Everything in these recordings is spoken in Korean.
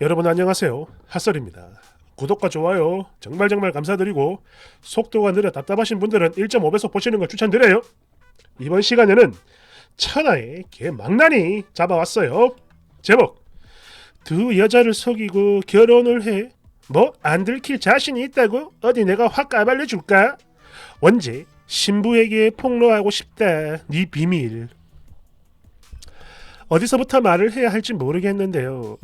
여러분 안녕하세요. 핫설입니다. 구독과 좋아요 정말 감사드리고 속도가 느려 답답하신 분들은 1.5배속 보시는 걸 추천드려요. 이번 시간에는 천하의 개망나니 잡아왔어요. 제목: 두 여자를 속이고 결혼을 해. 뭐 안 들킬 자신이 있다고? 어디 내가 확 까발려줄까? 원제: 신부에게 폭로하고 싶다 네 비밀. 어디서부터 말을 해야 할지 모르겠는데요.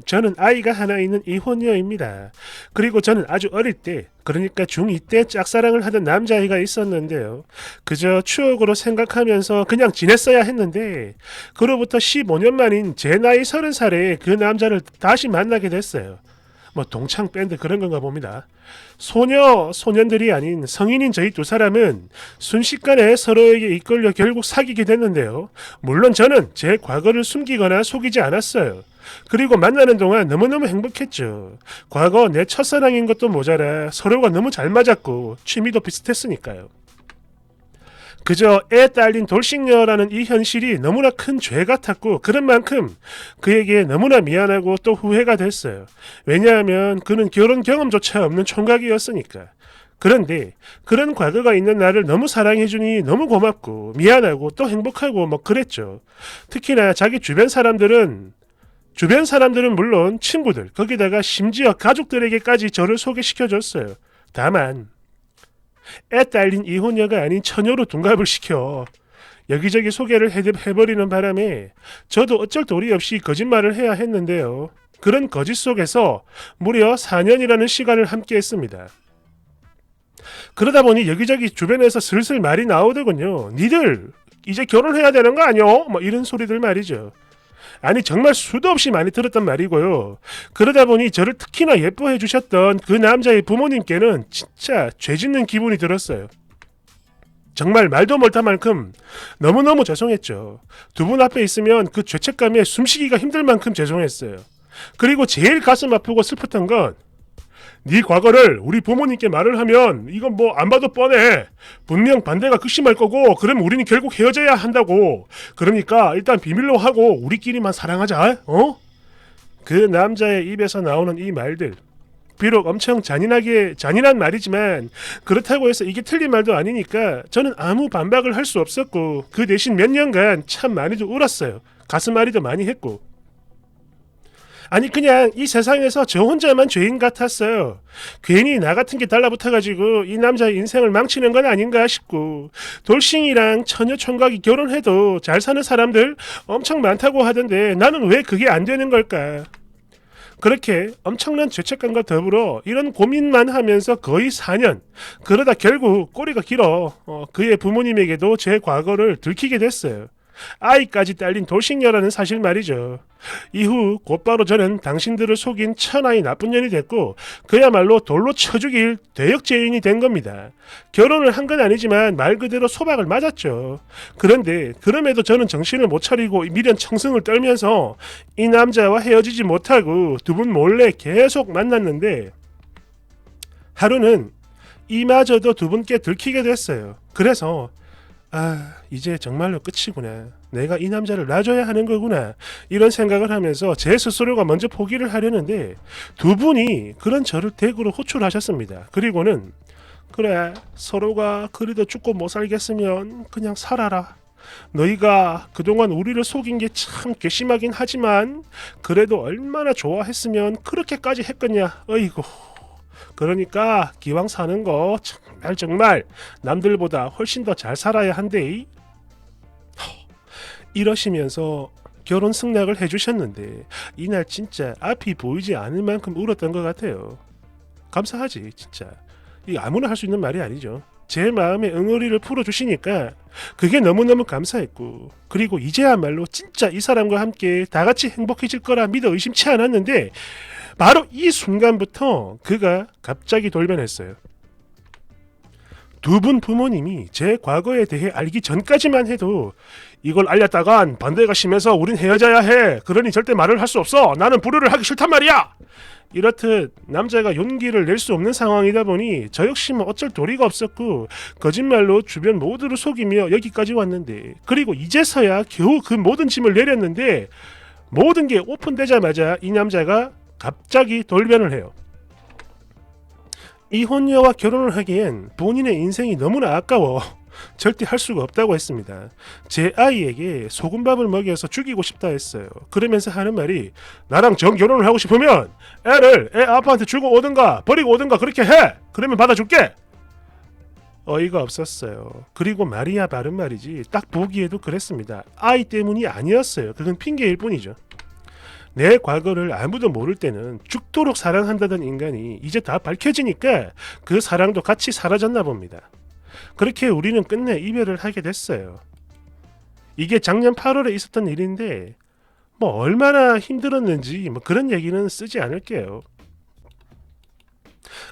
저는 아이가 하나 있는 이혼녀입니다. 그리고 저는 아주 어릴 때, 그러니까 중2 때 짝사랑을 하던 남자아이가 있었는데요. 그저 추억으로 생각하면서 그냥 지냈어야 했는데, 그로부터 15년 만인 제 나이 30살에 그 남자를 다시 만나게 됐어요. 뭐 동창 밴드 그런 건가 봅니다. 소년들이 아닌 성인인 저희 두 사람은 순식간에 서로에게 이끌려 결국 사귀게 됐는데요. 물론 저는 제 과거를 숨기거나 속이지 않았어요. 그리고 만나는 동안 너무너무 행복했죠. 과거 내 첫사랑인 것도 모자라 서로가 너무 잘 맞았고 취미도 비슷했으니까요. 그저 애 딸린 돌싱녀라는 이 현실이 너무나 큰 죄 같았고 그런 만큼 그에게 너무나 미안하고 또 후회가 됐어요. 왜냐하면 그는 결혼 경험조차 없는 총각이었으니까. 그런데 그런 과거가 있는 나를 너무 사랑해주니 너무 고맙고 미안하고 또 행복하고 뭐 그랬죠. 특히나 자기 주변 사람들은 물론 친구들, 거기다가 심지어 가족들에게까지 저를 소개시켜줬어요. 다만 애 딸린 이혼녀가 아닌 처녀로 둔갑을 시켜 여기저기 소개를 해버리는 바람에 저도 어쩔 도리 없이 거짓말을 해야 했는데요. 그런 거짓 속에서 무려 4년이라는 시간을 함께 했습니다. 그러다 보니 여기저기 주변에서 슬슬 말이 나오더군요. 니들 이제 결혼해야 되는 거 아니요? 뭐 이런 소리들 말이죠. 아니 정말 수도 없이 많이 들었던 말이고요. 그러다 보니 저를 특히나 예뻐해 주셨던 그 남자의 부모님께는 진짜 죄짓는 기분이 들었어요. 정말 말도 못할 만큼 너무너무 죄송했죠. 두 분 앞에 있으면 그 죄책감에 숨쉬기가 힘들 만큼 죄송했어요. 그리고 제일 가슴 아프고 슬펐던 건 네 과거를 우리 부모님께 말을 하면 이건 뭐 안 봐도 뻔해. 분명 반대가 극심할 거고 그럼 우리는 결국 헤어져야 한다고. 그러니까 일단 비밀로 하고 우리끼리만 사랑하자. 어? 그 남자의 입에서 나오는 이 말들. 비록 엄청 잔인한 말이지만 그렇다고 해서 이게 틀린 말도 아니니까 저는 아무 반박을 할 수 없었고 그 대신 몇 년간 참 많이도 울었어요. 가슴앓이도 많이 했고. 아니 그냥 이 세상에서 저 혼자만 죄인 같았어요. 괜히 나 같은 게 달라붙어가지고 이 남자의 인생을 망치는 건 아닌가 싶고 돌싱이랑 처녀 총각이 결혼해도 잘 사는 사람들 엄청 많다고 하던데 나는 왜 그게 안 되는 걸까. 그렇게 엄청난 죄책감과 더불어 이런 고민만 하면서 거의 4년 그러다 결국 꼬리가 길어 그의 부모님에게도 제 과거를 들키게 됐어요. 아이까지 딸린 돌싱녀라는 사실 말이죠. 이후 곧바로 저는 당신들을 속인 천하의 나쁜 년이 됐고 그야말로 돌로 쳐 죽일 대역죄인이 된 겁니다. 결혼을 한 건 아니지만 말 그대로 소박을 맞았죠. 그런데 그럼에도 저는 정신을 못 차리고 미련 청승을 떨면서 이 남자와 헤어지지 못하고 두 분 몰래 계속 만났는데 하루는 이마저도 두 분께 들키게 됐어요. 그래서 이제 정말로 끝이구나. 내가 이 남자를 놔줘야 하는 거구나. 이런 생각을 하면서 제 스스로가 먼저 포기를 하려는데 두 분이 그런 저를 대구로 호출하셨습니다. 그리고는 그래 서로가 그리도 죽고 못 살겠으면 그냥 살아라. 너희가 그동안 우리를 속인 게 참 괘씸하긴 하지만 그래도 얼마나 좋아했으면 그렇게까지 했겠냐. 어이구. 그러니까 기왕 사는 거 정말 남들보다 훨씬 더 잘 살아야 한대. 이러시면서 결혼 승낙을 해주셨는데 이날 진짜 앞이 보이지 않을 만큼 울었던 것 같아요. 감사하지 진짜. 이 아무나 할 수 있는 말이 아니죠. 제 마음의 응어리를 풀어주시니까 그게 너무너무 감사했고 그리고 이제야말로 진짜 이 사람과 함께 다같이 행복해질 거라 믿어 의심치 않았는데 바로 이 순간부터 그가 갑자기 돌변했어요. 두 분 부모님이 제 과거에 대해 알기 전까지만 해도 이걸 알렸다간 반대가 심해서 우린 헤어져야 해. 그러니 절대 말을 할 수 없어. 나는 불효를 하기 싫단 말이야. 이렇듯 남자가 용기를 낼 수 없는 상황이다 보니 저 역시 뭐 어쩔 도리가 없었고 거짓말로 주변 모두를 속이며 여기까지 왔는데 그리고 이제서야 겨우 그 모든 짐을 내렸는데 모든 게 오픈되자마자 이 남자가 갑자기 돌변을 해요. 이혼녀와 결혼을 하기엔 본인의 인생이 너무나 아까워 절대 할 수가 없다고 했습니다. 제 아이에게 소금밥을 먹여서 죽이고 싶다 했어요. 그러면서 하는 말이 나랑 정결혼을 하고 싶으면 애를 애 아빠한테 주고 오든가 버리고 오든가 그렇게 해. 그러면 받아줄게. 어이가 없었어요. 그리고 말이야 바른 말이지 딱 보기에도 그랬습니다. 아이 때문이 아니었어요. 그건 핑계일 뿐이죠. 내 과거를 아무도 모를 때는 죽도록 사랑한다던 인간이 이제 다 밝혀지니까 그 사랑도 같이 사라졌나 봅니다. 그렇게 우리는 끝내 이별을 하게 됐어요. 이게 작년 8월에 있었던 일인데 뭐 얼마나 힘들었는지 뭐 그런 얘기는 쓰지 않을게요.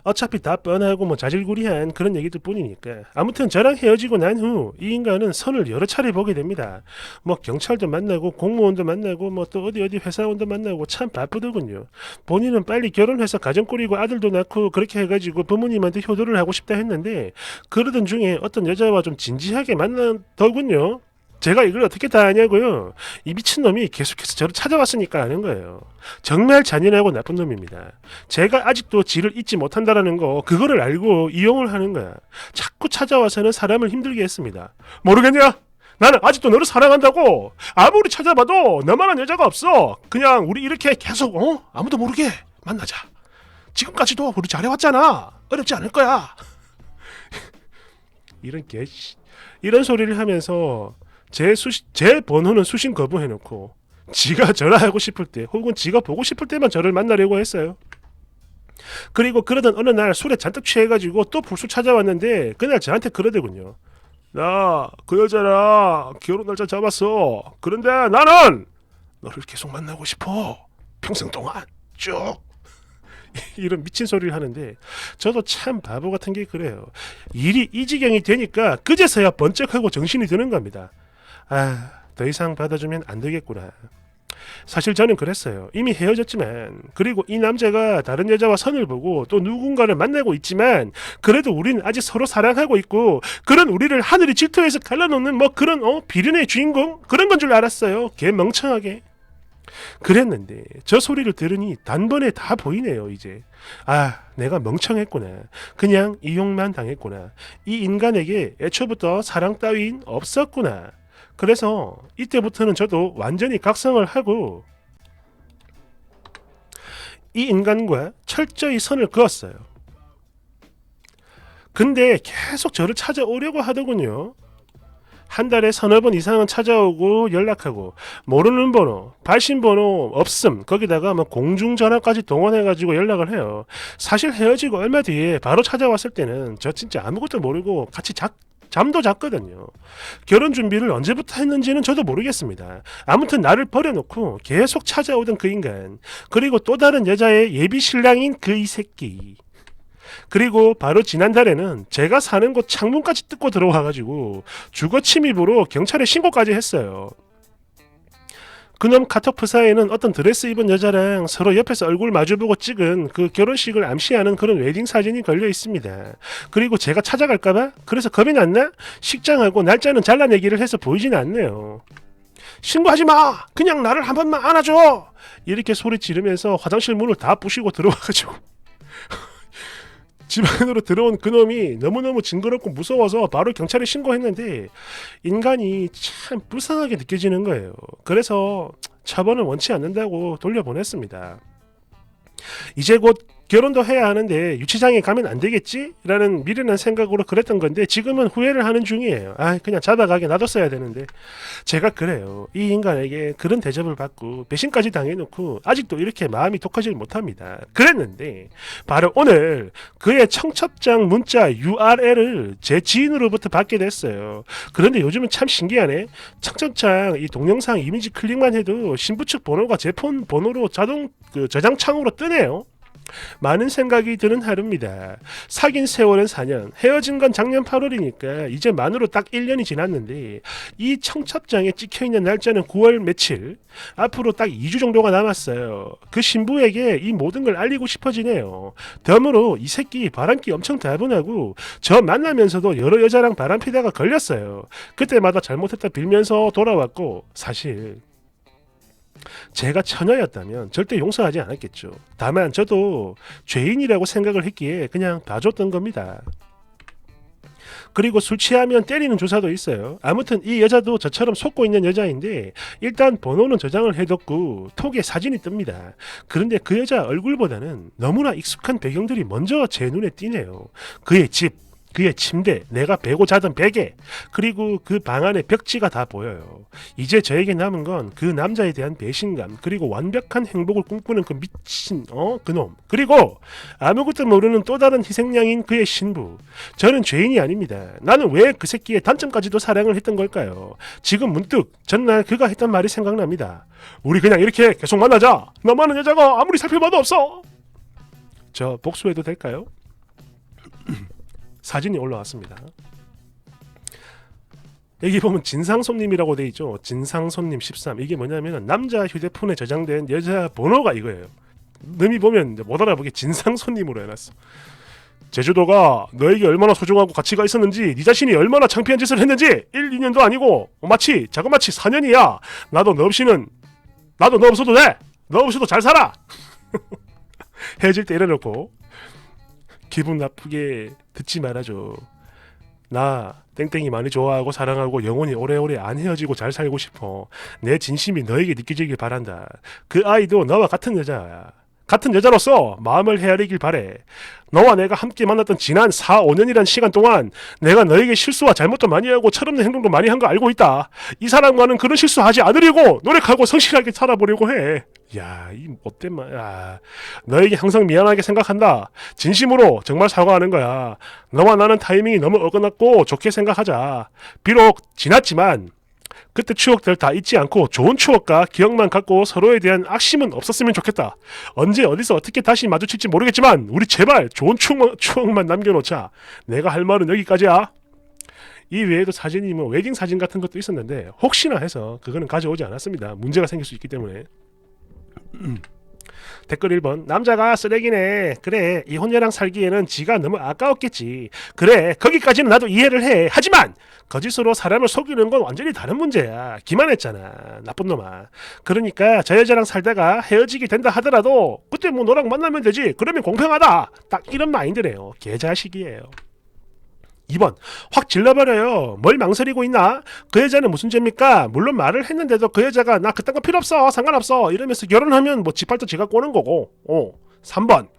어차피 다 뻔하고 뭐 자질구리한 그런 얘기들 뿐이니까. 아무튼 저랑 헤어지고 난 후 이 인간은 선을 여러 차례 보게 됩니다. 뭐 경찰도 만나고 공무원도 만나고 뭐 또 어디 회사원도 만나고 참 바쁘더군요. 본인은 빨리 결혼해서 가정 꾸리고 아들도 낳고 그렇게 해가지고 부모님한테 효도를 하고 싶다 했는데 그러던 중에 어떤 여자와 좀 진지하게 만나더군요. 제가 이걸 어떻게 다 아냐고요. 이 미친놈이 계속해서 저를 찾아왔으니까 아는 거예요. 정말 잔인하고 나쁜 놈입니다. 제가 아직도 지를 잊지 못한다라는 거 그거를 알고 이용을 하는 거야. 자꾸 찾아와서는 사람을 힘들게 했습니다. 모르겠냐? 나는 아직도 너를 사랑한다고. 아무리 찾아봐도 너만한 여자가 없어. 그냥 우리 이렇게 계속 아무도 모르게 만나자. 지금까지도 우리 잘해왔잖아. 어렵지 않을 거야. 이런 소리를 하면서 제 번호는 수신 거부해놓고 지가 전화하고 싶을 때 혹은 지가 보고 싶을 때만 저를 만나려고 했어요. 그리고 그러던 어느 날 술에 잔뜩 취해가지고 또 불쑥 찾아왔는데 그날 저한테 그러더군요. 나 그 여자랑 결혼 날짜 잡았어. 그런데 나는 너를 계속 만나고 싶어. 평생 동안 쭉. 이런 미친 소리를 하는데 저도 참 바보 같은 게 그래요. 일이 이 지경이 되니까 그제서야 번쩍하고 정신이 드는 겁니다. 더 이상 받아주면 안 되겠구나. 사실 저는 그랬어요. 이미 헤어졌지만 그리고 이 남자가 다른 여자와 선을 보고 또 누군가를 만나고 있지만 그래도 우리는 아직 서로 사랑하고 있고 그런 우리를 하늘이 질투해서 갈라놓는 뭐 그런 비련의 주인공 그런 건 줄 알았어요. 개 멍청하게. 그랬는데 저 소리를 들으니 단번에 다 보이네요. 이제 내가 멍청했구나. 그냥 이용만 당했구나. 이 인간에게 애초부터 사랑 따윈 없었구나. 그래서 이때부터는 저도 완전히 각성을 하고 이 인간과 철저히 선을 그었어요. 근데 계속 저를 찾아오려고 하더군요. 한 달에 서너 번 이상은 찾아오고 연락하고 모르는 번호, 발신 번호 없음 거기다가 뭐 공중전화까지 동원해가지고 연락을 해요. 사실 헤어지고 얼마 뒤에 바로 찾아왔을 때는 저 진짜 아무것도 모르고 같이 잠도 잤거든요. 결혼 준비를 언제부터 했는지는 저도 모르겠습니다. 아무튼 나를 버려놓고 계속 찾아오던 그 인간 그리고 또 다른 여자의 예비 신랑인 그 이 새끼 그리고 바로 지난달에는 제가 사는 곳 창문까지 뜯고 들어와가지고 주거 침입으로 경찰에 신고까지 했어요. 그놈 카톡 프사에는 어떤 드레스 입은 여자랑 서로 옆에서 얼굴 마주보고 찍은 그 결혼식을 암시하는 그런 웨딩 사진이 걸려 있습니다. 그리고 제가 찾아갈까봐 그래서 겁이 났나? 식장하고 날짜는 잘라내기를 해서 보이진 않네요. 신고하지 마! 그냥 나를 한 번만 안아줘! 이렇게 소리 지르면서 화장실 문을 다 부시고 들어와가지고 집 안으로 들어온 그놈이 너무너무 징그럽고 무서워서 바로 경찰에 신고했는데 인간이 참 불쌍하게 느껴지는 거예요. 그래서 처벌은 원치 않는다고 돌려보냈습니다. 이제 곧 결혼도 해야 하는데 유치장에 가면 안 되겠지? 라는 미련한 생각으로 그랬던 건데 지금은 후회를 하는 중이에요. 그냥 잡아가게 놔뒀어야 되는데 제가 그래요. 이 인간에게 그런 대접을 받고 배신까지 당해놓고 아직도 이렇게 마음이 독하지 못합니다. 그랬는데 바로 오늘 그의 청첩장 문자 URL을 제 지인으로부터 받게 됐어요. 그런데 요즘은 참 신기하네. 청첩장 이 동영상 이미지 클릭만 해도 신부 측 번호가 제 폰 번호로 자동 저장 창으로 뜨네요. 많은 생각이 드는 하루입니다. 사귄 세월은 4년, 헤어진 건 작년 8월이니까 이제 만으로 딱 1년이 지났는데 이 청첩장에 찍혀있는 날짜는 9월 며칠, 앞으로 딱 2주 정도가 남았어요. 그 신부에게 이 모든 걸 알리고 싶어지네요. 덤으로 이 새끼 바람기 엄청 다분하고 저 만나면서도 여러 여자랑 바람피다가 걸렸어요. 그때마다 잘못했다 빌면서 돌아왔고 사실 제가 처녀였다면 절대 용서하지 않았겠죠. 다만 저도 죄인이라고 생각을 했기에 그냥 봐줬던 겁니다. 그리고 술 취하면 때리는 조사도 있어요. 아무튼 이 여자도 저처럼 속고 있는 여자인데 일단 번호는 저장을 해뒀고 톡에 사진이 뜹니다. 그런데 그 여자 얼굴보다는 너무나 익숙한 배경들이 먼저 제 눈에 띄네요. 그의 집, 그의 침대, 내가 베고 자던 베개, 그리고 그 방 안의 벽지가 다 보여요. 이제 저에게 남은 건 그 남자에 대한 배신감, 그리고 완벽한 행복을 꿈꾸는 그 미친 그놈, 그리고 아무것도 모르는 또 다른 희생양인 그의 신부. 저는 죄인이 아닙니다. 나는 왜 그 새끼의 단점까지도 사랑을 했던 걸까요? 지금 문득 전날 그가 했던 말이 생각납니다. 우리 그냥 이렇게 계속 만나자. 너만은 여자가 아무리 살펴봐도 없어. 저 복수해도 될까요? 사진이 올라왔습니다. 여기 보면 진상손님이라고 돼 있죠. 진상손님 13. 이게 뭐냐면 남자 휴대폰에 저장된 여자 번호가 이거예요. 님이 보면 못 알아보게 진상손님으로 해놨어. 제주도가 너에게 얼마나 소중하고 가치가 있었는지, 네 자신이 얼마나 창피한 짓을 했는지 1, 2년도 아니고 마치 자그마치 4년이야. 나도 너 없어도 돼. 너 없어도 잘 살아. 헤어질 때 이래놓고 기분 나쁘게 듣지 말아줘. 나 땡땡이 많이 좋아하고 사랑하고 영원히 오래오래 안 헤어지고 잘 살고 싶어. 내 진심이 너에게 느껴지길 바란다. 그 아이도 너와 같은 여자야. 같은 여자로서 마음을 헤아리길 바래. 너와 내가 함께 만났던 지난 4, 5년이란 시간 동안 내가 너에게 실수와 잘못도 많이 하고 철없는 행동도 많이 한 거 알고 있다. 이 사람과는 그런 실수하지 않으려고 노력하고 성실하게 살아보려고 해. 야, 이 못된 말. 야, 너에게 항상 미안하게 생각한다. 진심으로 정말 사과하는 거야. 너와 나는 타이밍이 너무 어긋났고 좋게 생각하자. 비록 지났지만 그때 추억들 다 잊지 않고 좋은 추억과 기억만 갖고 서로에 대한 악심은 없었으면 좋겠다. 언제 어디서 어떻게 다시 마주칠지 모르겠지만 우리 제발 좋은 추억만 남겨놓자. 내가 할 말은 여기까지야. 이 외에도 사진이 뭐 웨딩 사진 같은 것도 있었는데 혹시나 해서 그거는 가져오지 않았습니다. 문제가 생길 수 있기 때문에. 댓글 1번. 남자가 쓰레기네. 그래, 이혼녀랑 살기에는 지가 너무 아까웠겠지. 그래, 거기까지는 나도 이해를 해. 하지만 거짓으로 사람을 속이는 건 완전히 다른 문제야. 기만했잖아, 나쁜 놈아. 그러니까 저 여자랑 살다가 헤어지게 된다 하더라도 그때 뭐 너랑 만나면 되지. 그러면 공평하다. 딱 이런 마인드네요. 개자식이에요. 2번. 확 질러버려요. 뭘 망설이고 있나? 그 여자는 무슨 죄입니까? 물론 말을 했는데도 그 여자가 나 그딴 거 필요 없어, 상관없어 이러면서 결혼하면 뭐 지팔도 지가 꼬는 거고. 3번.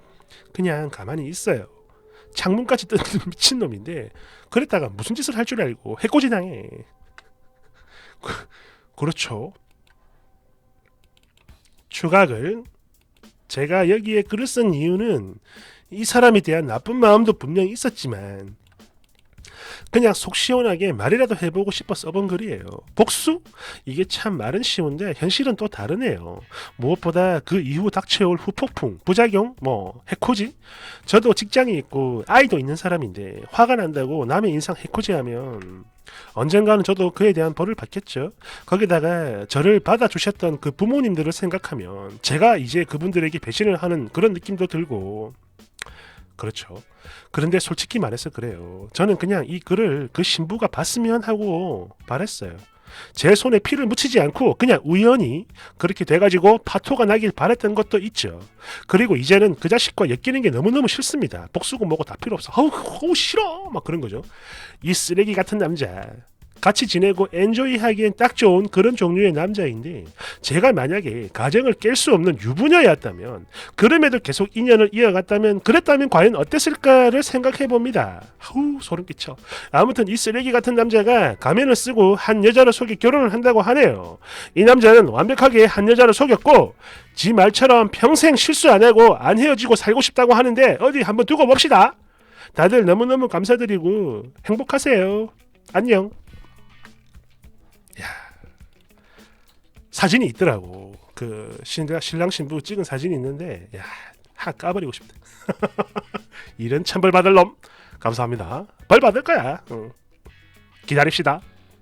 그냥 가만히 있어요. 창문까지 뜯는 미친놈인데 그랬다가 무슨 짓을 할 줄 알고 해코지 당해. 그렇죠. 추가글. 제가 여기에 글을 쓴 이유는 이 사람에 대한 나쁜 마음도 분명히 있었지만 그냥 속 시원하게 말이라도 해보고 싶어 써본 글이에요. 복수? 이게 참 말은 쉬운데 현실은 또 다르네요. 무엇보다 그 이후 닥쳐올 후폭풍, 부작용, 해코지? 저도 직장이 있고 아이도 있는 사람인데 화가 난다고 남의 인상 해코지하면 언젠가는 저도 그에 대한 벌을 받겠죠. 거기다가 저를 받아주셨던 그 부모님들을 생각하면 제가 이제 그분들에게 배신을 하는 그런 느낌도 들고 그렇죠. 그런데 솔직히 말해서 그래요. 저는 그냥 이 글을 그 신부가 봤으면 하고 바랬어요. 제 손에 피를 묻히지 않고 그냥 우연히 그렇게 돼가지고 파토가 나길 바랬던 것도 있죠. 그리고 이제는 그 자식과 엮이는 게 너무너무 싫습니다. 복수고 뭐고 다 필요 없어. 아우 싫어 막 그런 거죠. 이 쓰레기 같은 남자. 같이 지내고 엔조이하기엔 딱 좋은 그런 종류의 남자인데 제가 만약에 가정을 깰 수 없는 유부녀였다면 그럼에도 계속 인연을 이어갔다면 그랬다면 과연 어땠을까를 생각해봅니다. 소름 끼쳐. 아무튼 이 쓰레기 같은 남자가 가면을 쓰고 한 여자를 속여 결혼을 한다고 하네요. 이 남자는 완벽하게 한 여자를 속였고 지 말처럼 평생 실수 안 하고 안 헤어지고 살고 싶다고 하는데 어디 한번 두고 봅시다. 다들 너무너무 감사드리고 행복하세요. 안녕. 사진이 있더라고. 그 신랑 신부 찍은 사진이 있는데 까버리고 싶다. 이런 천벌 받을 놈. 감사합니다. 벌 받을 거야. 기다립시다.